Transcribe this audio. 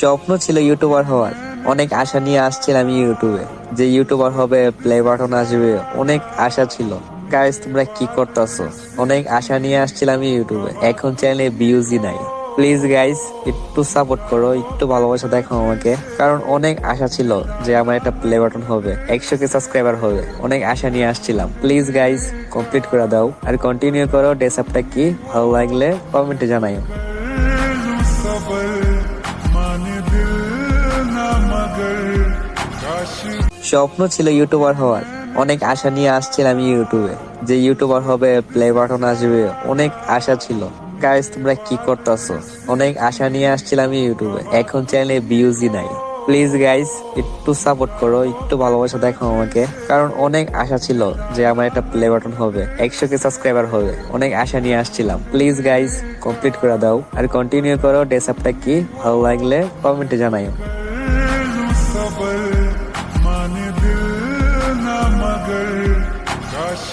স্বপ্ন ছিল ইউটিউবার হওয়ার, অনেক আশা নিয়ে আসছিলাম ইউটিউবে, যে ইউটিউবার হবে, প্লে বাটন আসবে, অনেক আশা ছিল। গাইস তোমরা কি করতেছো? অনেক আশা নিয়ে আসছিলাম ইউটিউবে, এখন চ্যানেলে ভিউজই নাই। প্লিজ গাইস একটু সাপোর্ট করো, একটু ভালোবাসা দেখো আমাকে, কারণ অনেক আশা ছিল যে আমার একটা প্লে বাটন হবে, 100K সাবস্ক্রাইবার হবে, অনেক আশা নিয়ে আসছিলাম। প্লিজ গাইস কমপ্লিট করে দাও আর কন্টিনিউ করো। ডেসআপটা কি ভালো লাগলে কমেন্টে জানাইও। স্বপ্ন ছিল ইউটিউবার হওয়ার, অনেক আশা নিয়ে আসছিলাম ইউটিউবে, যে ইউটিউবার হবে, প্লে বাটন আসবে, অনেক আশা ছিল। গাইস তোমরা কি করতেছো? অনেক আশা নিয়ে আসছিলাম ইউটিউবে, এখন চ্যানেলে ভিউজই নাই। প্লিজ গাইস একটু সাপোর্ট করো, একটু ভালোবাসা দেখো আমাকে, কারণ অনেক আশা ছিল যে আমার একটা প্লে বাটন হবে, 100K সাবস্ক্রাইবার হবে, অনেক আশা নিয়ে আসছিলাম। প্লিজ গাইস কমপ্লিট করে দাও আর কন্টিনিউ করো। ডেসআপটা কি ভালো লাগলে কমেন্টে জানাইও। माने दिल ना मगर काश